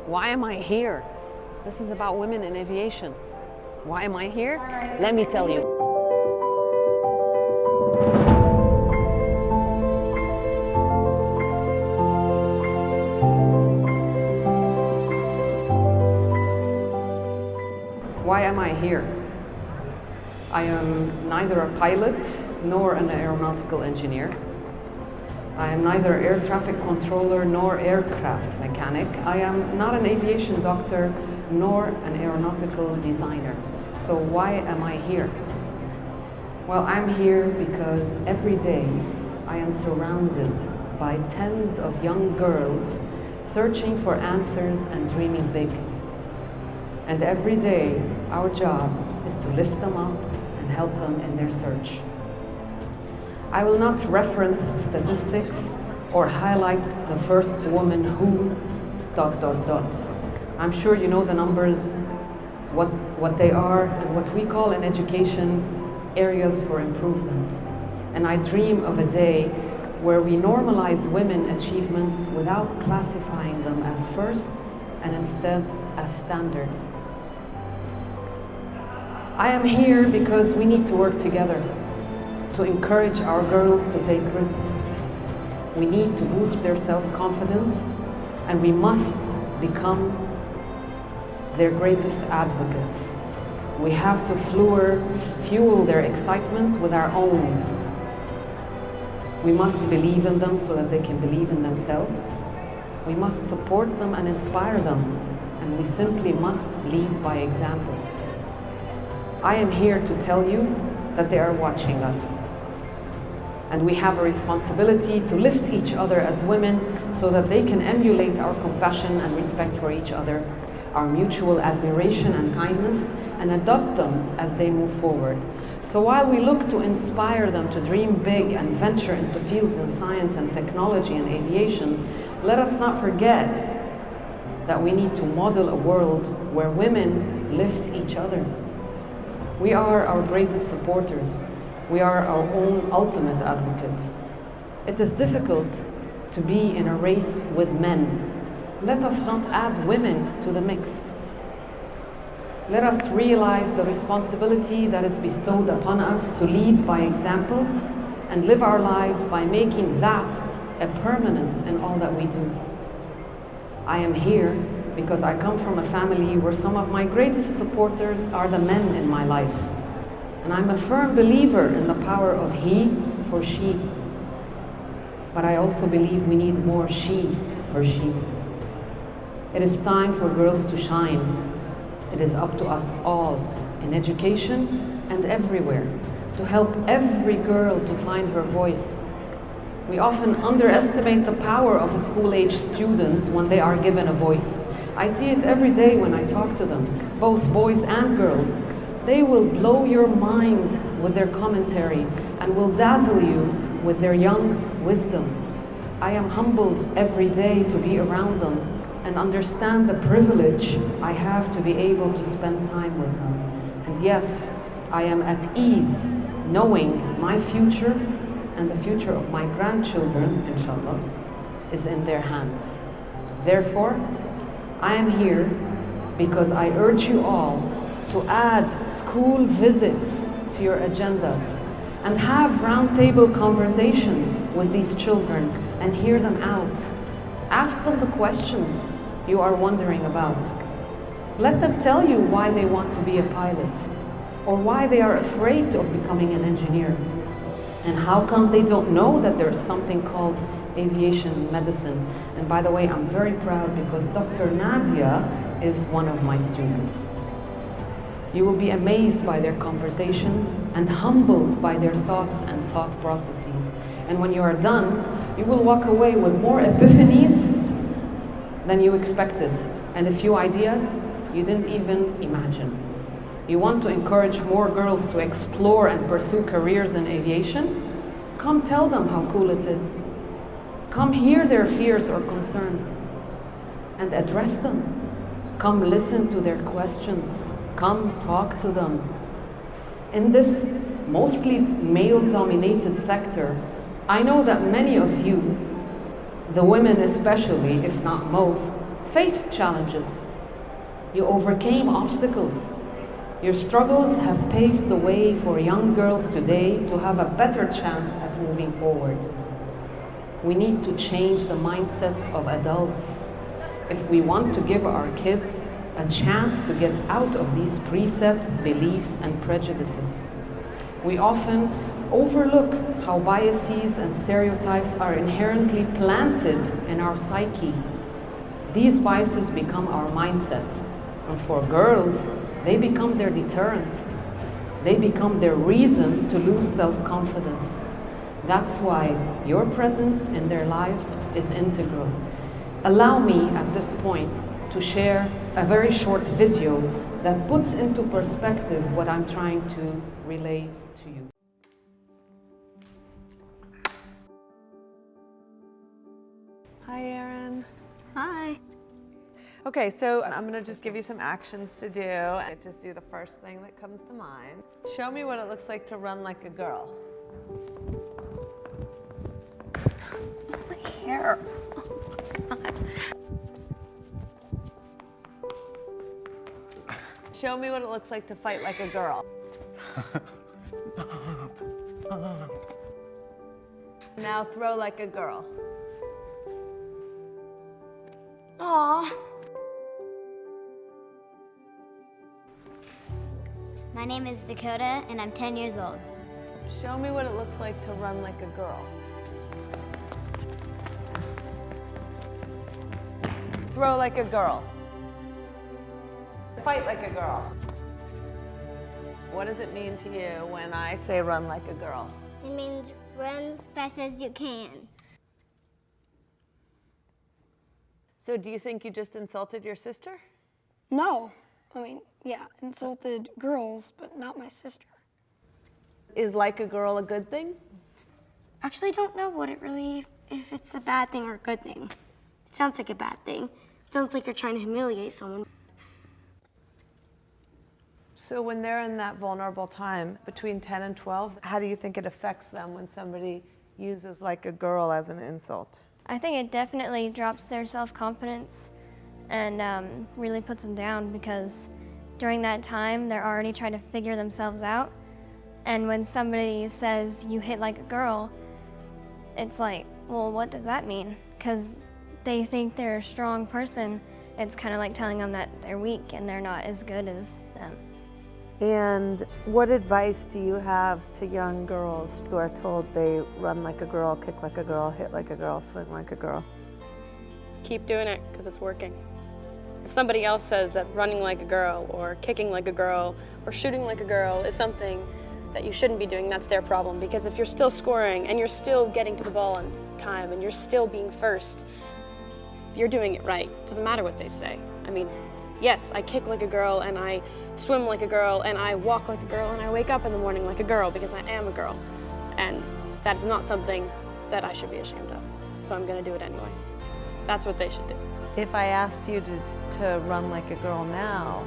Why am I here? This is about women in aviation. Why am I here? Let me tell you. Why am I here? I am neither a pilot nor an aeronautical engineer. I am neither air traffic controller nor aircraft mechanic. I am not an aviation doctor nor an aeronautical designer. So why am I here? Well, I'm here because every day I am surrounded by tens of young girls searching for answers and dreaming big. And every day our job is to lift them up and help them in their search. I will not reference statistics or highlight the first woman who ... I'm sure you know the numbers, what they are, and what we call in education areas for improvement. And I dream of a day where we normalize women achievements without classifying them as firsts and instead as standard. I am here because we need to work together to encourage our girls to take risks. We need to boost their self-confidence, and we must become their greatest advocates. We have to fuel their excitement with our own. We must believe in them so that they can believe in themselves. We must support them and inspire them, and we simply must lead by example. I am here to tell you that they are watching us. And we have a responsibility to lift each other as women so that they can emulate our compassion and respect for each other, our mutual admiration and kindness, and adopt them as they move forward. So while we look to inspire them to dream big and venture into fields in science and technology and aviation, let us not forget that we need to model a world where women lift each other. We are our greatest supporters. We are our own ultimate advocates. It is difficult to be in a race with men. Let us not add women to the mix. Let us realize the responsibility that is bestowed upon us to lead by example and live our lives by making that a permanence in all that we do. I am here because I come from a family where some of my greatest supporters are the men in my life. And I'm a firm believer in the power of he for she. But I also believe we need more she for she. It is time for girls to shine. It is up to us all, in education and everywhere, to help every girl to find her voice. We often underestimate the power of a school-age student when they are given a voice. I see it every day when I talk to them, both boys and girls. They will blow your mind with their commentary and will dazzle you with their young wisdom. I am humbled every day to be around them and understand the privilege I have to be able to spend time with them. And yes, I am at ease knowing my future and the future of my grandchildren, inshallah, is in their hands. Therefore, I am here because I urge you all to add school visits to your agendas and have roundtable conversations with these children and hear them out. Ask them the questions you are wondering about. Let them tell you why they want to be a pilot or why they are afraid of becoming an engineer. And how come they don't know that there's something called aviation medicine? And by the way, I'm very proud because Dr. Nadia is one of my students. You will be amazed by their conversations and humbled by their thoughts and thought processes. And when you are done, you will walk away with more epiphanies than you expected, and a few ideas you didn't even imagine. You want to encourage more girls to explore and pursue careers in aviation? Come tell them how cool it is. Come hear their fears or concerns and address them. Come listen to their questions. Come talk to them. In this mostly male-dominated sector, I know that many of you The women especially, if not most, faced challenges. You overcame obstacles. Your struggles have paved the way for young girls today to have a better chance at moving forward. We need to change the mindsets of adults if we want to give our kids a chance to get out of these preset beliefs and prejudices. We often overlook how biases and stereotypes are inherently planted in our psyche. These biases become our mindset, and for girls, they become their deterrent. They become their reason to lose self-confidence. That's why your presence in their lives is integral. Allow me at this point to share a very short video that puts into perspective what I'm trying to relay to you. Hi, Erin. Hi. Okay, so I'm gonna just give you some actions to do. I just do the first thing that comes to mind. Show me what it looks like to run like a girl. My hair. Oh my God. Show me what it looks like to fight like a girl. Now throw like a girl. Aw. My name is Dakota, and I'm 10 years old. Show me what it looks like to run like a girl. Throw like a girl. Fight like a girl. What does it mean to you when I say run like a girl? It means run fast as you can. So do you think you just insulted your sister? No. I mean, yeah, insulted girls, but not my sister. Is like a girl a good thing? Actually, don't know if it's a bad thing or a good thing. It sounds like a bad thing. It sounds like you're trying to humiliate someone. So when they're in that vulnerable time between 10 and 12, how do you think it affects them when somebody uses like a girl as an insult? I think it definitely drops their self-confidence and really puts them down, because during that time they're already trying to figure themselves out, and when somebody says you hit like a girl, it's like, well, what does that mean? Because they think they're a strong person. It's kind of like telling them that they're weak and they're not as good as them. And what advice do you have to young girls who are told they run like a girl, kick like a girl, hit like a girl, swing like a girl? Keep doing it because it's working. If somebody else says that running like a girl or kicking like a girl or shooting like a girl is something that you shouldn't be doing, that's their problem. Because if you're still scoring and you're still getting to the ball on time and you're still being first, you're doing it right. Doesn't matter what they say. I mean, yes, I kick like a girl and I swim like a girl and I walk like a girl and I wake up in the morning like a girl because I am a girl. And that is not something that I should be ashamed of. So I'm gonna do it anyway. That's what they should do. If I asked you to run like a girl now,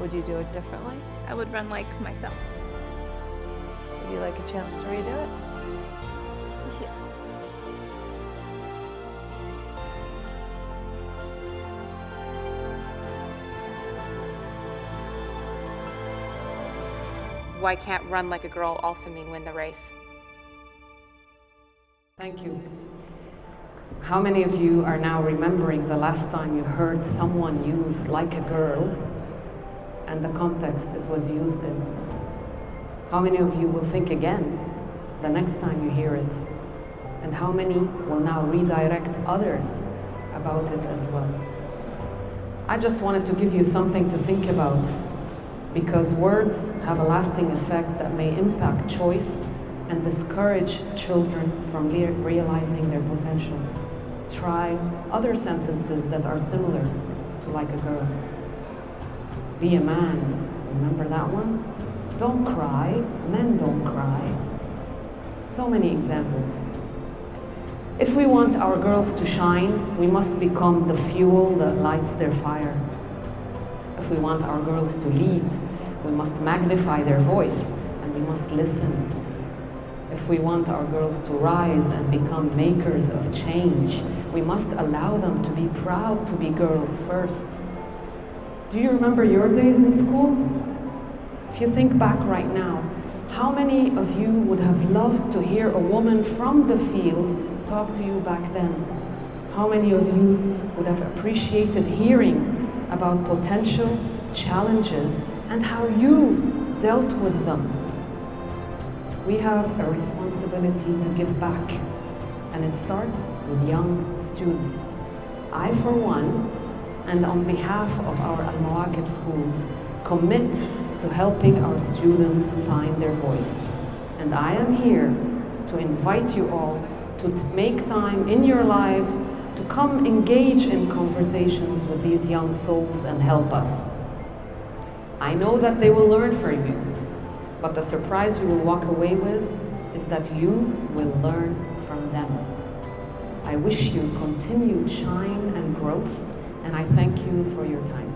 would you do it differently? I would run like myself. Would you like a chance to redo it? Yeah. Why can't run like a girl also mean win the race? Thank you. How many of you are now remembering the last time you heard someone use like a girl and the context it was used in? How many of you will think again the next time you hear it? And how many will now redirect others about it as well? I just wanted to give you something to think about, because words have a lasting effect that may impact choice and discourage children from realizing their potential. Try other sentences that are similar to like a girl. Be a man, remember that one? Don't cry, men don't cry. So many examples. If we want our girls to shine, we must become the fuel that lights their fire. If we want our girls to lead, we must magnify their voice and we must listen. If we want our girls to rise and become makers of change, We must allow them to be proud to be girls first. Do you remember your days in school? If you think back right now, how many of you would have loved to hear a woman from the field talk to you back then? How many of you would have appreciated hearing about potential challenges and how you dealt with them? We have a responsibility to give back, and it starts with young students. I, for one, and on behalf of our Al-Mawakib schools, commit to helping our students find their voice. And I am here to invite you all to make time in your lives to come engage in conversations with these young souls and help us. I know that they will learn from you, but the surprise you will walk away with is that you will learn from them. I wish you continued shine and growth, and I thank you for your time.